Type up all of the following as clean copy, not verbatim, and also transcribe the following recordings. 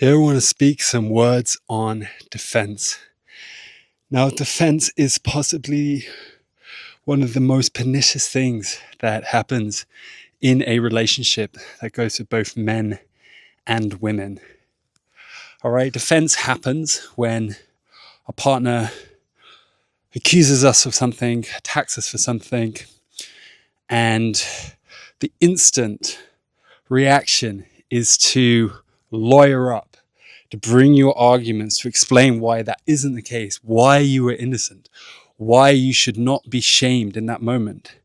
Here I want to speak some words on defense. Now, defense is possibly one of the most pernicious things that happens in a relationship that goes to both men and women. All right, defense happens when a partner accuses us of something, attacks us for something, and the instant reaction is to lawyer up, to bring your arguments, to explain why that isn't the case, why you were innocent, why you should not be shamed in that moment.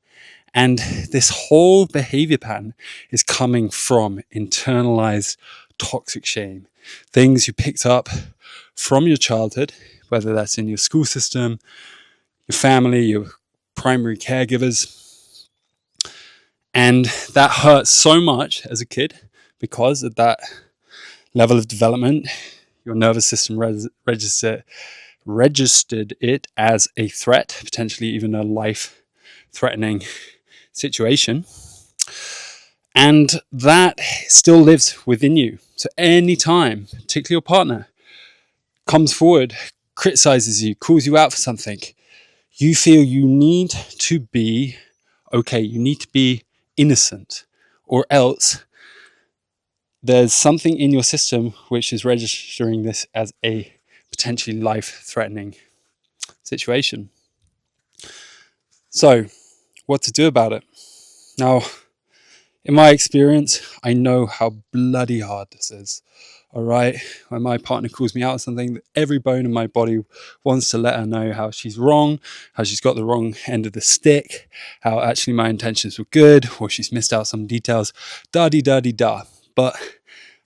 And this whole behavior pattern is coming from internalized toxic shame, things you picked up from your childhood, whether that's in your school system, your family, your primary caregivers. And that hurts so much as a kid because at that level of development, your nervous system registered it as a threat, potentially even a life-threatening situation. And that still lives within you. So any time, particularly your partner, comes forward, criticizes you, calls you out for something, you feel you need to be okay, you need to be innocent, or else there's something in your system which is registering this as a potentially life-threatening situation. So, what to do about it? Now, in my experience, I know how bloody hard this is. All right, when my partner calls me out on something, every bone in my body wants to let her know how she's wrong, how she's got the wrong end of the stick, how actually my intentions were good, or she's missed out some details, da-dee-da-dee-da. But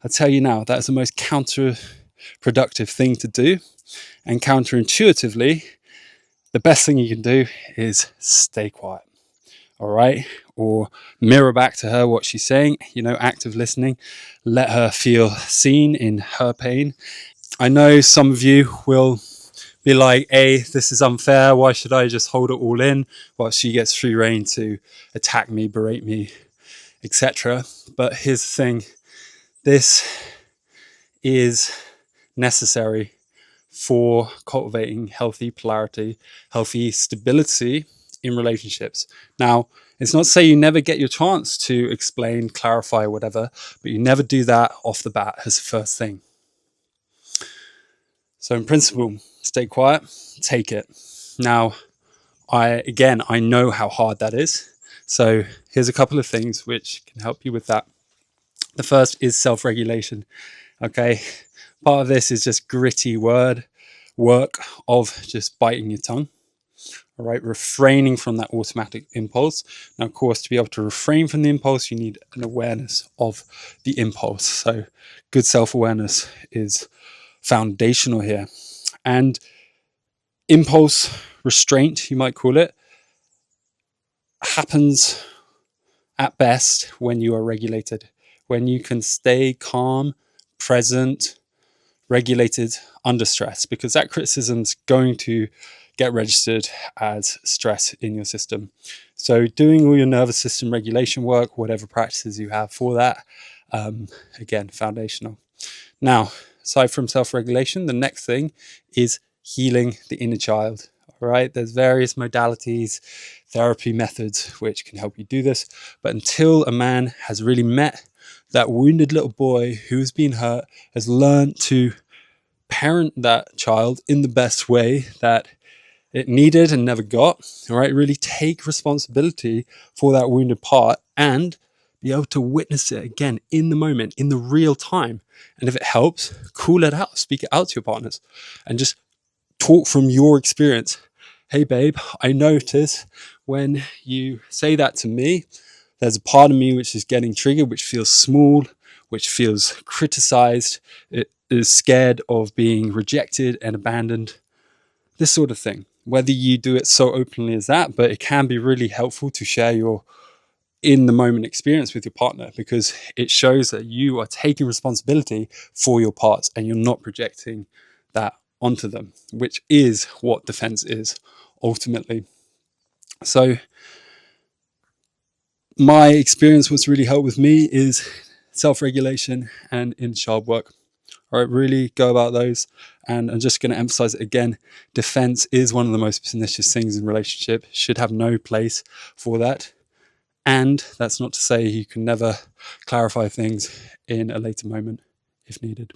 I'll tell you now, that's the most counterproductive thing to do. And counterintuitively, the best thing you can do is stay quiet. All right? Or mirror back to her what she's saying, active listening. Let her feel seen in her pain. I know some of you will be like, this is unfair. Why should I just hold it all in while she gets free rein to attack me, berate me, etc. But here's the thing. This is necessary for cultivating healthy polarity, healthy stability in relationships. Now, it's not to say you never get your chance to explain, clarify, whatever, but you never do that off the bat as the first thing. So in principle, stay quiet, take it. Now, I know how hard that is. So here's a couple of things which can help you with that. The first is self-regulation. Okay, part of this is just gritty work of just biting your tongue. All right, refraining from that automatic impulse. Now, of course, to be able to refrain from the impulse, you need an awareness of the impulse. So good self-awareness is foundational here. And impulse restraint, you might call it, happens at best when you are regulated, when you can stay calm, present, regulated under stress, because that criticism's going to get registered as stress in your system. So doing all your nervous system regulation work, whatever practices you have for that, again, foundational. Now, aside from self-regulation, the next thing is healing the inner child. All right, there's various modalities, therapy methods which can help you do this. But until a man has really met that wounded little boy who's been hurt, has learned to parent that child in the best way that it needed and never got, all right, really take responsibility for that wounded part and be able to witness it again in the moment, in the real time. And if it helps, call it out, speak it out to your partners and just talk from your experience. Hey babe, I notice when you say that to me, there's a part of me which is getting triggered, which feels small, which feels criticized. It is scared of being rejected and abandoned, this sort of thing. Whether you do it so openly as that, but it can be really helpful to share your in the moment experience with your partner, because it shows that you are taking responsibility for your parts and you're not projecting that onto them, which is what defense is ultimately. So my experience, what's really helped with me is self-regulation and inner child work. All right, really go about those. And I'm just going to emphasize it again. Defense is one of the most pernicious things in relationship. Should have no place for that. And that's not to say you can never clarify things in a later moment if needed.